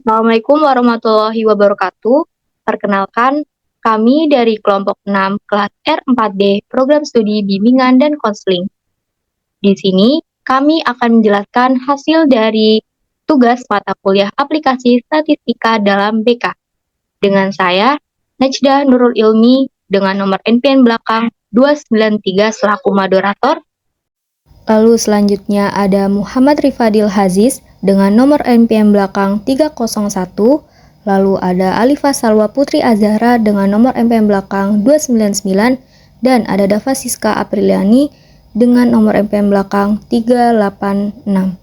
Assalamualaikum warahmatullahi wabarakatuh. Perkenalkan, kami dari kelompok 6 kelas R4D Program Studi Bimbingan dan Konseling. Di sini, kami akan menjelaskan hasil dari tugas mata kuliah aplikasi statistika dalam BK. Dengan saya, Najdah Nurul Ilmi, dengan nomor NPN belakang 293 selaku moderator. Lalu selanjutnya ada Muhammad Rifadil Haziz dengan nomor NPM belakang 301. Lalu ada Alifa Salwa Putri Azahra dengan nomor NPM belakang 299. Dan ada Dava Siska Apriliani dengan nomor NPM belakang 386.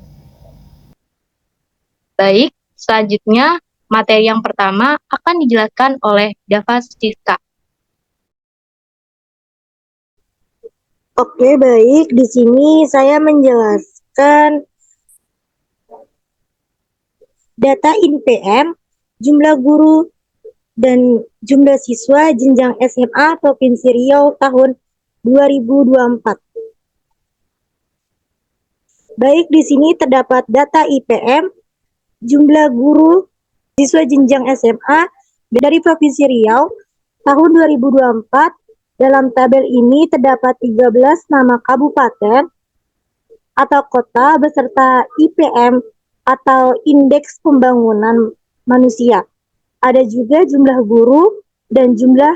Baik, selanjutnya materi yang pertama akan dijelaskan oleh Dava Siska. Oke, baik. Di sini saya menjelaskan data INPM, jumlah guru dan jumlah siswa jenjang SMA Provinsi Riau tahun 2024. Baik, di sini terdapat data IPM, jumlah guru siswa jenjang SMA dari Provinsi Riau tahun 2024. Dalam tabel ini terdapat 13 nama kabupaten atau kota beserta IPM atau Indeks Pembangunan Manusia. Ada juga jumlah guru dan jumlah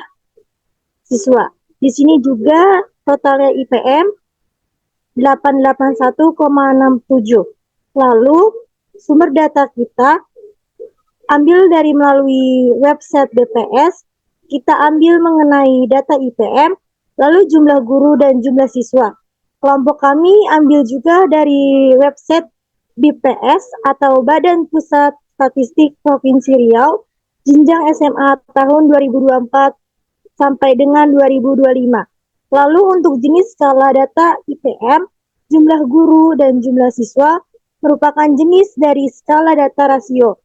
siswa. Di sini juga totalnya IPM 881,67. Lalu sumber data kita ambil dari melalui website BPS. Kita ambil mengenai data IPM, lalu jumlah guru dan jumlah siswa. Kelompok kami ambil juga dari website BPS atau Badan Pusat Statistik Provinsi Riau, jenjang SMA tahun 2024 sampai dengan 2025. Lalu untuk jenis skala data IPM, jumlah guru dan jumlah siswa merupakan jenis dari skala data rasio.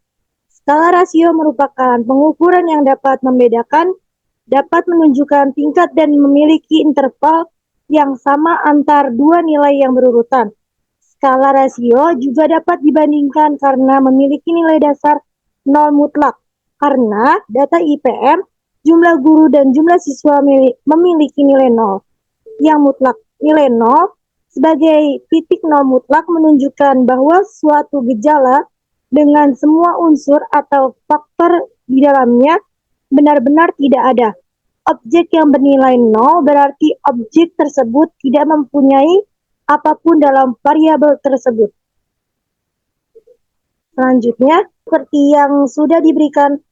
Skala rasio merupakan pengukuran yang dapat membedakan, dapat menunjukkan tingkat dan memiliki interval yang sama antar dua nilai yang berurutan. Skala rasio juga dapat dibandingkan karena memiliki nilai dasar 0 mutlak. Karena data IPM, jumlah guru dan jumlah siswa memiliki nilai 0. Yang mutlak nilai 0 sebagai titik 0 mutlak menunjukkan bahwa suatu gejala dengan semua unsur atau faktor di dalamnya benar-benar tidak ada. Objek yang bernilai 0 berarti objek tersebut tidak mempunyai apapun dalam variabel tersebut. Selanjutnya, seperti yang sudah diberikan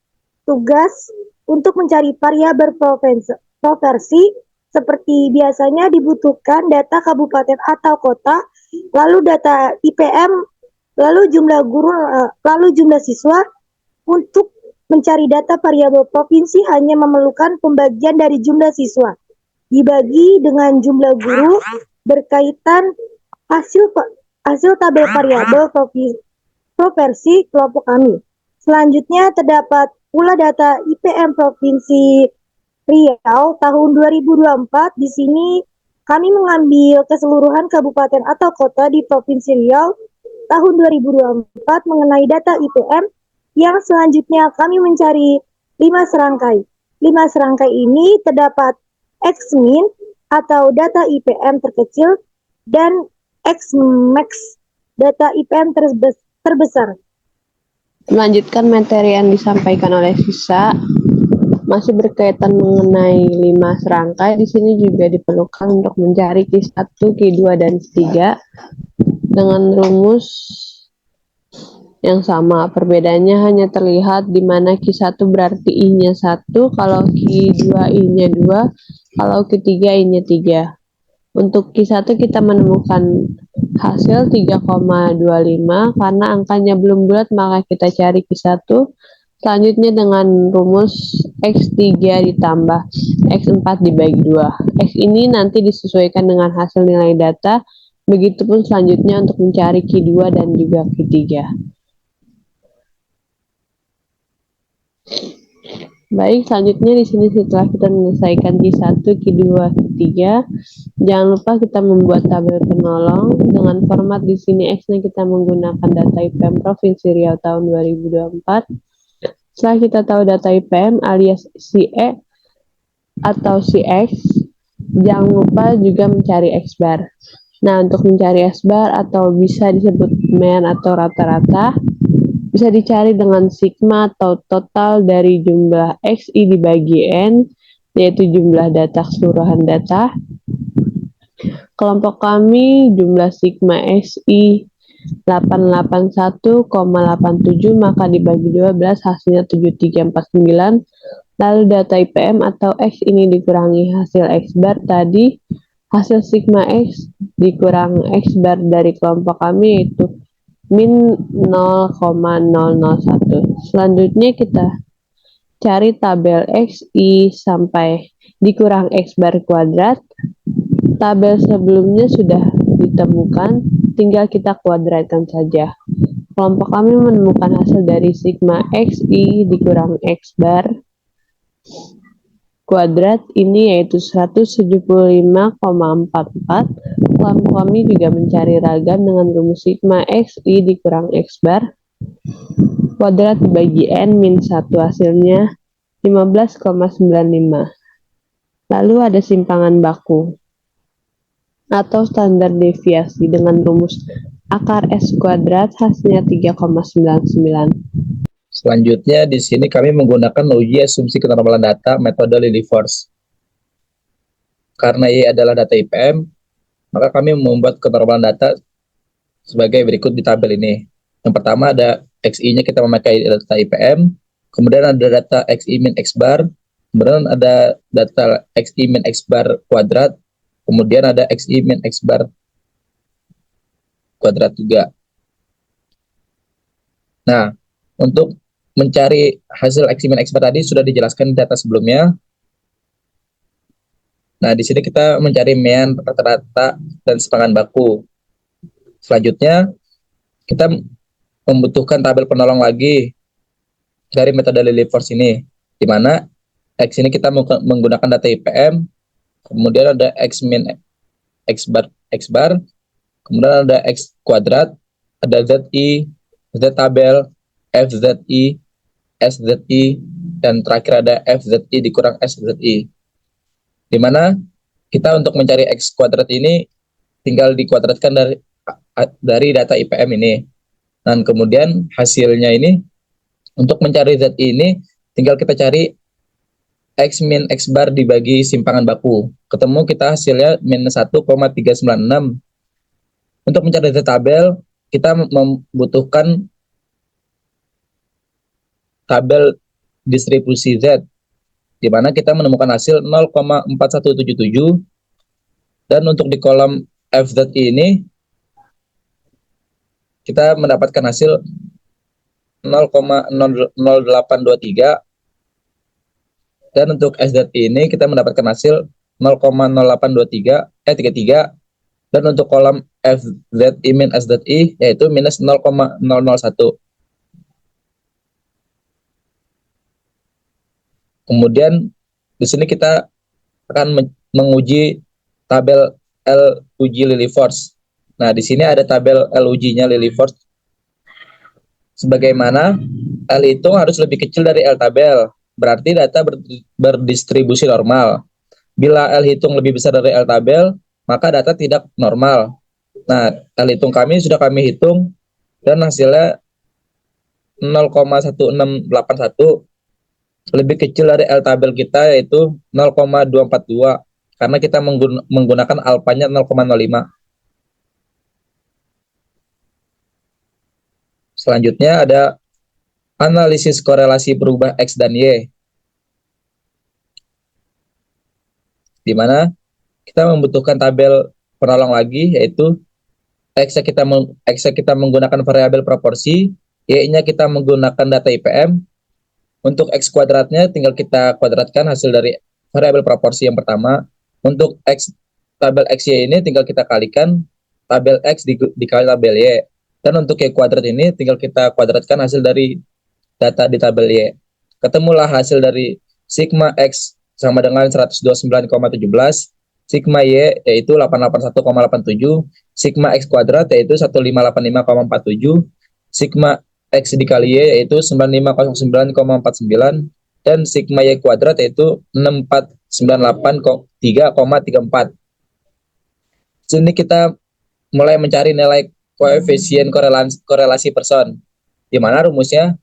tugas untuk mencari variabel provinsi, seperti biasanya dibutuhkan data kabupaten atau kota, lalu data IPM, lalu jumlah guru, lalu jumlah siswa. Untuk mencari data variabel provinsi hanya memerlukan pembagian dari jumlah siswa dibagi dengan jumlah guru berkaitan hasil tabel variabel provinsi kelompok kami. Selanjutnya terdapat pula data IPM Provinsi Riau tahun 2024. Di sini kami mengambil keseluruhan kabupaten atau kota di Provinsi Riau tahun 2024 mengenai data IPM. Yang selanjutnya kami mencari 5 serangkai. 5 serangkai ini terdapat X-min atau data IPM terkecil dan X-max data IPM terbesar. Melanjutkan materi yang disampaikan oleh Sisa, masih berkaitan mengenai 5 serangkai. Di sini juga diperlukan untuk mencari Q1, Q2, dan Q3 dengan rumus yang sama. Perbedaannya hanya terlihat di mana Q1 berarti I-nya 1, kalau Q2 I-nya 2, kalau Q3 I-nya 3. Untuk Q1 kita menemukan hasil 3,25. Karena angkanya belum bulat maka kita cari Q1. Selanjutnya dengan rumus X3 ditambah X4 dibagi 2. X ini nanti disesuaikan dengan hasil nilai data. Begitupun selanjutnya untuk mencari Q2 dan juga Q3. Baik, selanjutnya di sini setelah kita menyelesaikan Q1, Q2, Q3, jangan lupa kita membuat tabel penolong dengan format di sini X-nya kita menggunakan data IPM Provinsi Riau tahun 2024. Setelah kita tahu data IPM alias si E atau si X, jangan lupa juga mencari X bar. Nah, untuk mencari X bar atau bisa disebut mean atau rata-rata, bisa dicari dengan sigma atau total dari jumlah XI dibagi N, yaitu jumlah data keseluruhan data. Kelompok kami jumlah sigma XI 881,87, maka dibagi 12 hasilnya 7349. Lalu data IPM atau X ini dikurangi hasil X bar tadi, hasil sigma X dikurang X bar dari kelompok kami yaitu min 0,001. Selanjutnya kita cari tabel XI sampai dikurang X bar kuadrat. Tabel sebelumnya sudah ditemukan, tinggal kita kuadratkan saja. Kelompok kami menemukan hasil dari sigma XI dikurang X bar kuadrat ini yaitu 175,44. Kelompok kami juga mencari ragam dengan rumus sigma XI dikurang X bar kuadrat dibagi N min 1, hasilnya 15,95. Lalu ada simpangan baku atau standar deviasi dengan rumus akar S kuadrat, hasilnya 3,99. Selanjutnya di sini kami menggunakan uji asumsi kenormalan data metode Lilliefors. Karena Y adalah data IPM, maka kami membuat kenormalan data sebagai berikut di tabel ini. Yang pertama ada XI-nya kita memakai data IPM, kemudian ada data XI min X bar, kemudian ada data XI min X bar kuadrat, kemudian ada XI min X bar kuadrat juga. Nah, untuk mencari hasil XI min X bar tadi sudah dijelaskan di data sebelumnya. Nah, di sini kita mencari mean, rata-rata, dan sepangan baku. Selanjutnya, kita membutuhkan tabel penolong lagi dari metode Lilliefors ini, di mana X ini kita menggunakan data IPM, kemudian ada X min X bar, kemudian ada X kuadrat, ada ZI, Z tabel, FZI, SZI, dan terakhir ada FZI dikurang SZI. Di mana kita untuk mencari X kuadrat ini tinggal dikuadratkan dari data IPM ini. Dan kemudian hasilnya ini, untuk mencari ZI ini, tinggal kita cari X min X bar dibagi simpangan baku. Ketemu kita hasilnya minus 1,396. Untuk mencari Z tabel, kita membutuhkan tabel distribusi Z, di mana kita menemukan hasil 0,4177. Dan untuk di kolom FZI ini, kita mendapatkan hasil 0,0823. Dan untuk SZI ini kita mendapatkan hasil 0,0833. Dan untuk kolom FZI min SZI yaitu minus 0,001. Kemudian di sini kita akan menguji tabel L uji Lilliefors. Nah, di sini ada tabel L ujinya Lilliefors. Sebagaimana L hitung harus lebih kecil dari L tabel, berarti data berdistribusi normal. Bila L hitung lebih besar dari L tabel, maka data tidak normal. Nah, L hitung kami sudah kami hitung dan hasilnya 0,1681, lebih kecil dari L tabel kita yaitu 0,242 karena kita menggunakan alfanya 0,05. Selanjutnya ada analisis korelasi berubah X dan Y, di mana kita membutuhkan tabel penolong lagi yaitu X-nya kita menggunakan variabel proporsi, Y-nya kita menggunakan data IPM. Untuk X kuadratnya tinggal kita kuadratkan hasil dari variabel proporsi yang pertama. Untuk tabel XY ini tinggal kita kalikan tabel X dikali tabel Y. Dan untuk Y kuadrat ini tinggal kita kuadratkan hasil dari data di tabel Y. Ketemulah hasil dari sigma X sama dengan 129,17, sigma Y yaitu 881,87, sigma X kuadrat yaitu 1585,47, sigma X dikali Y yaitu 9509,49, dan sigma Y kuadrat yaitu 6498,3,34. Sini kita mulai mencari nilai koefisien korelasi person, di mana rumusnya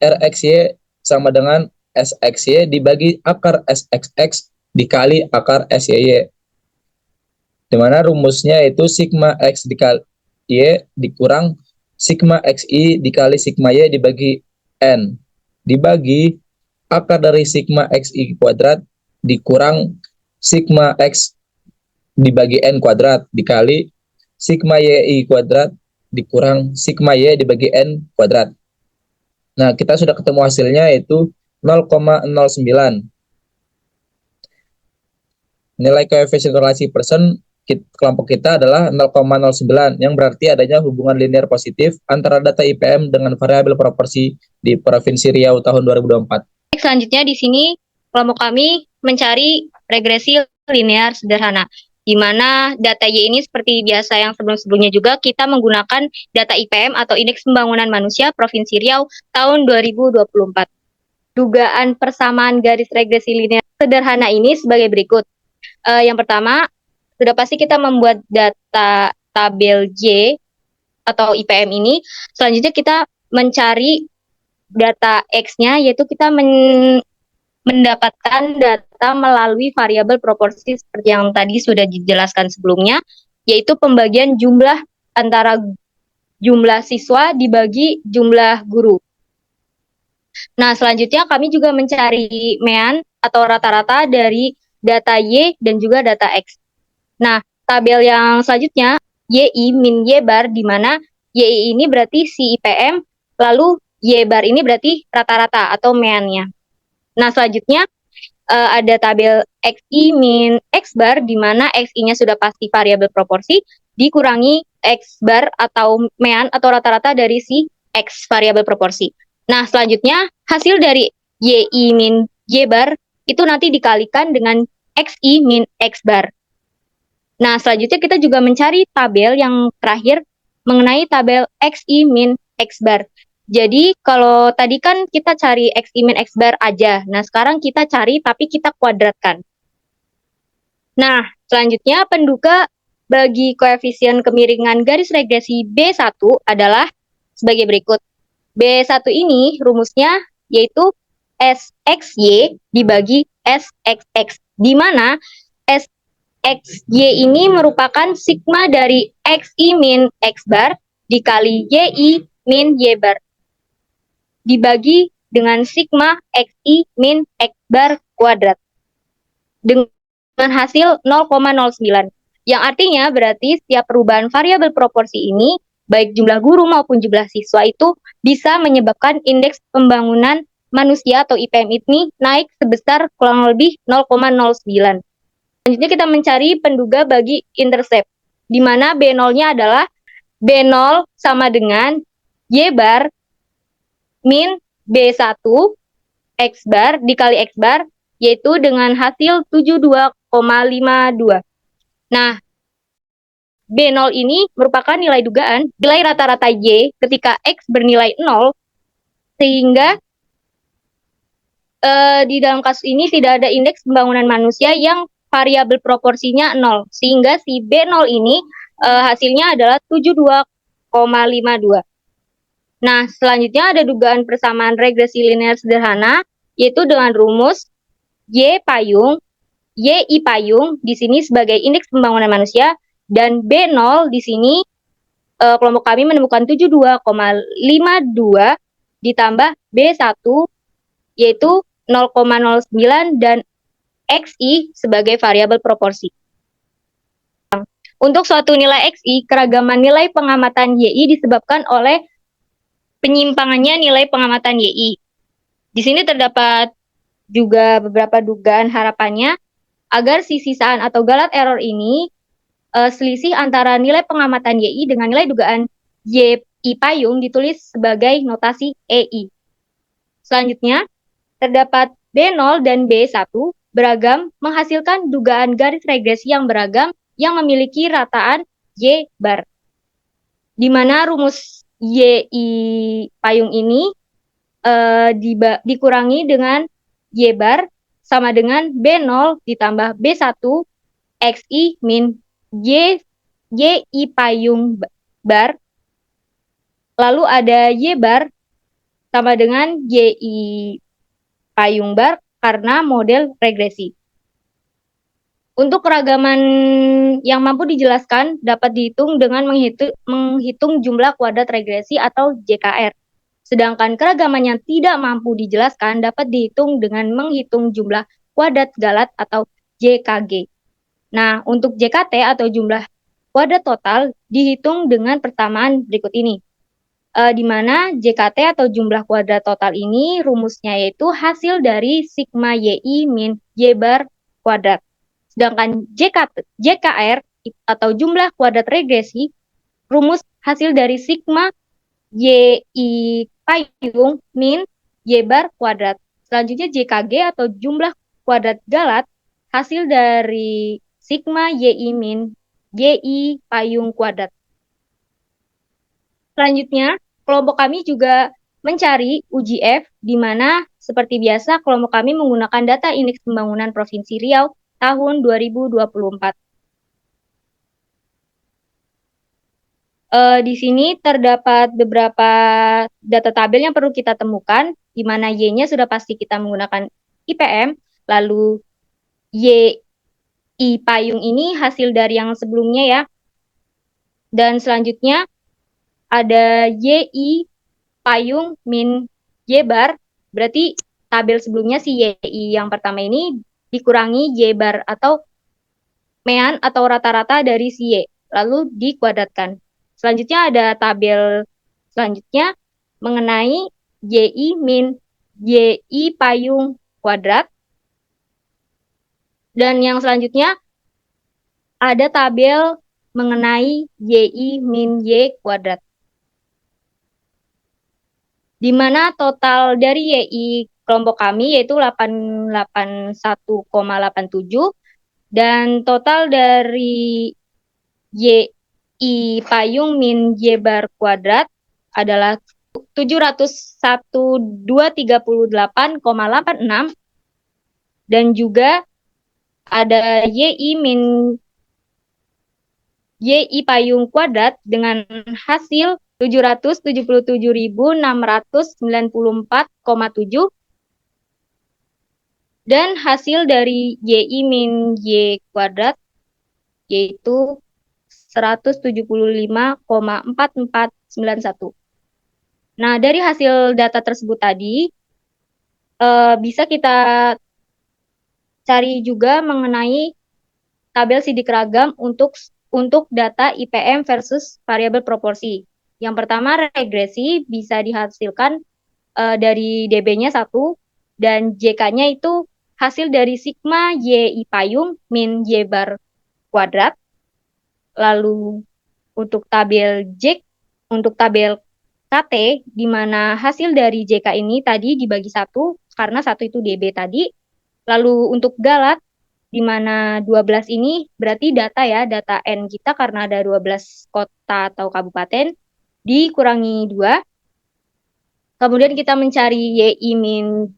RXY sama dengan SXY dibagi akar SXX dikali akar SYY. Di mana rumusnya itu sigma X dikali Y dikurang sigma XY dikali sigma Y dibagi N, dibagi akar dari sigma XY kuadrat dikurang sigma X dibagi N kuadrat dikali sigma YI kuadrat dikurang sigma Y dibagi N kuadrat. Nah, kita sudah ketemu hasilnya yaitu 0,09. Nilai koefisien korelasi person kelompok kita adalah 0,09, yang berarti adanya hubungan linear positif antara data IPM dengan variabel proporsi di Provinsi Riau tahun 2024. Selanjutnya di sini kelompok kami mencari regresi linear sederhana, di mana data Y ini seperti biasa yang sebelum-sebelumnya juga kita menggunakan data IPM atau Indeks Pembangunan Manusia Provinsi Riau tahun 2024. Dugaan persamaan garis regresi linear sederhana ini sebagai berikut. Yang pertama, sudah pasti kita membuat data tabel Y atau IPM ini. Selanjutnya kita mencari data X-nya, yaitu kita mendapatkan data melalui variabel proporsi seperti yang tadi sudah dijelaskan sebelumnya, yaitu pembagian jumlah antara jumlah siswa dibagi jumlah guru. Nah, selanjutnya kami juga mencari mean atau rata-rata dari data Y dan juga data X. Nah, tabel yang selanjutnya, YI min Y bar, di mana YI ini berarti si IPM, lalu Y bar ini berarti rata-rata atau meannya. Nah, selanjutnya ada tabel XI min X bar, di mana XI-nya sudah pasti variabel proporsi, dikurangi X bar atau mean atau rata-rata dari si X variabel proporsi. Nah, selanjutnya hasil dari YI min Y bar itu nanti dikalikan dengan XI min X bar. Nah, selanjutnya kita juga mencari tabel yang terakhir mengenai tabel XI min X bar. Jadi, kalau tadi kan kita cari XI min X bar aja. Nah, sekarang kita cari tapi kita kuadratkan. Nah, selanjutnya penduga bagi koefisien kemiringan garis regresi B1 adalah sebagai berikut. B1 ini rumusnya yaitu SXY dibagi SXX, di mana SXY ini merupakan sigma dari XI min X bar dikali YI min Y bar, dibagi dengan sigma XI min X bar kuadrat, dengan hasil 0,09. Yang artinya berarti setiap perubahan variabel proporsi ini, baik jumlah guru maupun jumlah siswa, itu bisa menyebabkan indeks pembangunan manusia atau IPM ini naik sebesar kurang lebih 0,09. Selanjutnya kita mencari penduga bagi intercept, di mana B0-nya adalah B0 sama dengan Y bar min B1 X bar dikali X bar, yaitu dengan hasil 72,52. Nah, B0 ini merupakan nilai dugaan, nilai rata-rata Y ketika X bernilai 0, sehingga di dalam kasus ini tidak ada indeks pembangunan manusia yang variabel proporsinya 0, sehingga si B0 ini hasilnya adalah 72,52. Nah, selanjutnya ada dugaan persamaan regresi linear sederhana, yaitu dengan rumus Y payung, YI payung di sini sebagai indeks pembangunan manusia, dan B0 di sini kelompok kami menemukan 72,52 ditambah B1 yaitu 0,09 dan XI sebagai variabel proporsi. Untuk suatu nilai XI, keragaman nilai pengamatan YI disebabkan oleh penyimpangannya nilai pengamatan YI. Di sini terdapat juga beberapa dugaan harapannya agar si sisaan atau galat error ini selisih antara nilai pengamatan YI dengan nilai dugaan YI payung ditulis sebagai notasi EI. Selanjutnya, terdapat B0 dan B1 beragam menghasilkan dugaan garis regresi yang beragam yang memiliki rataan Y bar. Di mana rumus YI payung ini dikurangi dengan Y bar sama dengan B0 ditambah B1 XI min YI payung bar. Lalu ada Y bar sama dengan YI payung bar karena model regresi. Untuk keragaman yang mampu dijelaskan dapat dihitung dengan menghitung jumlah kuadrat regresi atau JKR. Sedangkan keragaman yang tidak mampu dijelaskan dapat dihitung dengan menghitung jumlah kuadrat galat atau JKG. Nah, untuk JKT atau jumlah kuadrat total dihitung dengan persamaan berikut ini. Di mana JKT atau jumlah kuadrat total ini rumusnya yaitu hasil dari sigma YI min Y bar kuadrat. Sedangkan JKR atau jumlah kuadrat regresi, rumus hasil dari sigma YI payung min Y bar kuadrat. Selanjutnya JKG atau jumlah kuadrat galat, hasil dari sigma YI min YI payung kuadrat. Selanjutnya, kelompok kami juga mencari UJF, di mana seperti biasa kelompok kami menggunakan data Indeks Pembangunan Provinsi Riau tahun 2024. Di sini terdapat beberapa data tabel yang perlu kita temukan, di mana Y-nya sudah pasti kita menggunakan IPM, lalu YI payung ini hasil dari yang sebelumnya ya. Dan selanjutnya ada YI payung min Y bar, berarti tabel sebelumnya si YI yang pertama ini dikurangi Y bar atau mean atau rata-rata dari si Y, lalu dikuadratkan. Selanjutnya ada tabel selanjutnya mengenai YI min YI payung kuadrat. Dan yang selanjutnya ada tabel mengenai YI min Y kuadrat. Di mana total dari YI kelompok kami yaitu 881,87 dan total dari YI payung min Y bar kuadrat adalah 701.238,86 dan juga ada YI min YI payung kuadrat dengan hasil 777.694,7 dan hasil dari YI min Y kuadrat yaitu 175,4491. Nah, dari hasil data tersebut tadi bisa kita cari juga mengenai tabel sidik ragam untuk data IPM versus variabel proporsi. Yang pertama, regresi bisa dihasilkan dari DB-nya 1 dan JK-nya itu hasil dari sigma YI payung min Y bar kuadrat. Lalu untuk tabel KT, di mana hasil dari JK ini tadi dibagi 1, karena 1 itu DB tadi. Lalu untuk galat, di mana 12 ini berarti data N kita karena ada 12 kota atau kabupaten, dikurangi 2. Kemudian kita mencari YI min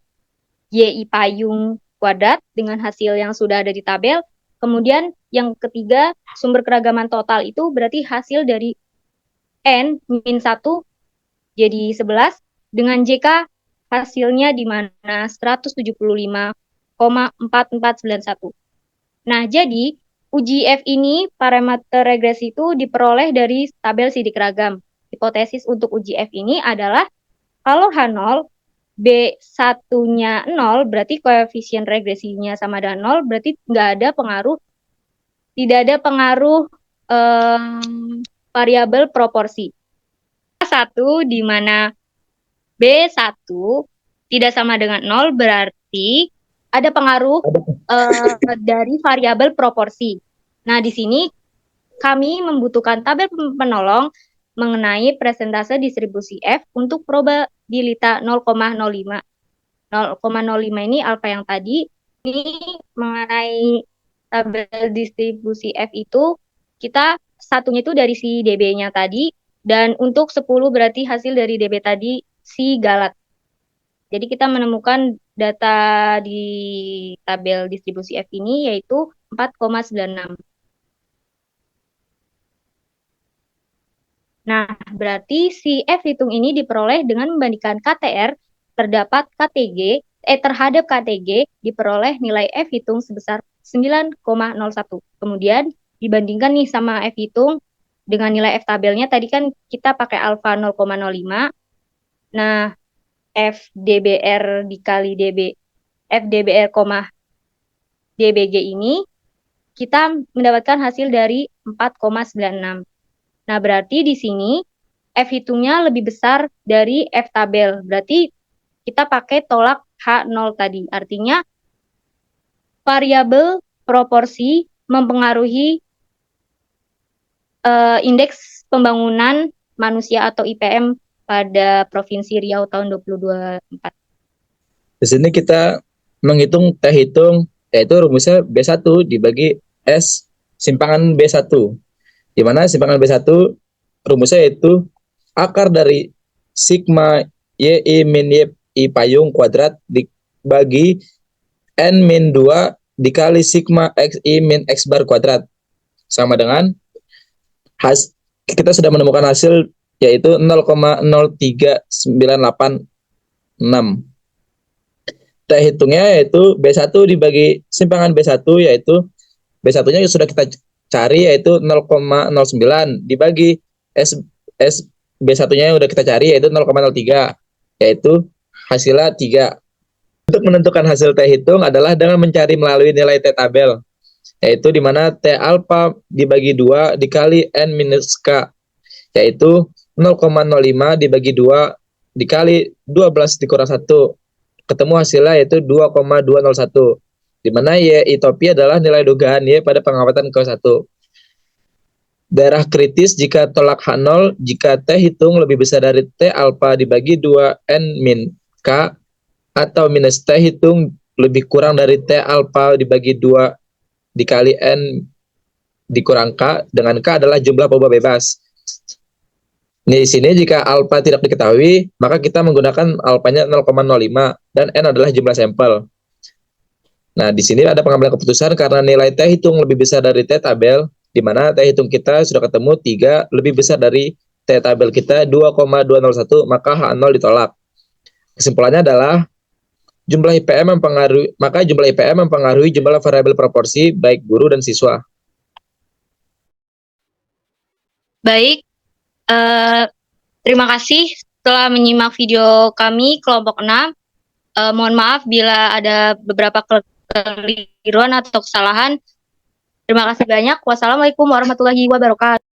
YI payung kuadrat dengan hasil yang sudah ada di tabel. Kemudian yang ketiga, sumber keragaman total itu berarti hasil dari N min 1 jadi 11 dengan JK hasilnya di mana 175,4491. Nah, jadi UJF ini parameter regresi itu diperoleh dari tabel sidik ragam. Hipotesis untuk UJF ini adalah kalau H0 B1-nya 0, berarti koefisien regresinya sama dengan 0, berarti tidak ada pengaruh variabel proporsi. 1 di mana B1 tidak sama dengan 0, berarti ada pengaruh dari variabel proporsi. Nah, di sini kami membutuhkan tabel penolong mengenai persentase distribusi F untuk probabilitas 0,05. 0,05 ini alfa yang tadi. Ini mengenai tabel distribusi F itu, kita satunya itu dari si DB-nya tadi, dan untuk 10 berarti hasil dari DB tadi si Galat. Jadi kita menemukan data di tabel distribusi F ini yaitu 4,96. Nah, berarti si F hitung ini diperoleh dengan membandingkan KTR terhadap KTG diperoleh nilai F hitung sebesar 9,01. Kemudian dibandingkan nih sama F hitung dengan nilai F tabelnya, tadi kan kita pakai alfa 0,05. Nah, FDBR dikali FDBR, DBG ini kita mendapatkan hasil dari 4,96. Nah, berarti di sini F hitungnya lebih besar dari F tabel. Berarti kita pakai tolak H0 tadi. Artinya variabel proporsi mempengaruhi indeks pembangunan manusia atau IPM pada Provinsi Riau tahun 2024. Di sini kita menghitung T hitung, yaitu rumusnya B1 dibagi S simpangan B1. Di mana simpangan B1 rumusnya yaitu akar dari sigma YI min YI payung kuadrat dibagi N min 2 dikali sigma XI min X bar kuadrat. Sama dengan kita sudah menemukan hasil yaitu 0,03986. T hitungnya yaitu B1 dibagi simpangan B1 yaitu B1-nya sudah kita cari yaitu 0,09 dibagi S B1-nya yang sudah kita cari yaitu 0,03 yaitu hasilnya 3. Untuk menentukan hasil T hitung adalah dengan mencari melalui nilai T tabel, yaitu di mana T alpha dibagi 2 dikali N minus K, yaitu 0,05 dibagi 2 dikali 12 dikurang 1. Ketemu hasilnya yaitu 2,201, di mana Y topi adalah nilai dugaan Y pada pengamatan ke-1. Daerah kritis jika tolak H0 jika T hitung lebih besar dari T alpha dibagi 2 N min K, atau minus T hitung lebih kurang dari T alpha dibagi 2 dikali N dikurang K, dengan K adalah jumlah proba bebas. Di sini jika alpha tidak diketahui, maka kita menggunakan alfanya 0,05 dan N adalah jumlah sampel. Nah, di sini ada pengambilan keputusan karena nilai T hitung lebih besar dari T tabel, di mana T hitung kita sudah ketemu 3 lebih besar dari T tabel kita 2,201, maka H0 ditolak. Kesimpulannya adalah jumlah IPM mempengaruhi jumlah variabel proporsi baik guru dan siswa. Baik, terima kasih telah menyimak video kami kelompok 6. Mohon maaf bila ada beberapa kekeliruan atau kesalahan. Terima kasih banyak. Wassalamualaikum warahmatullahi wabarakatuh.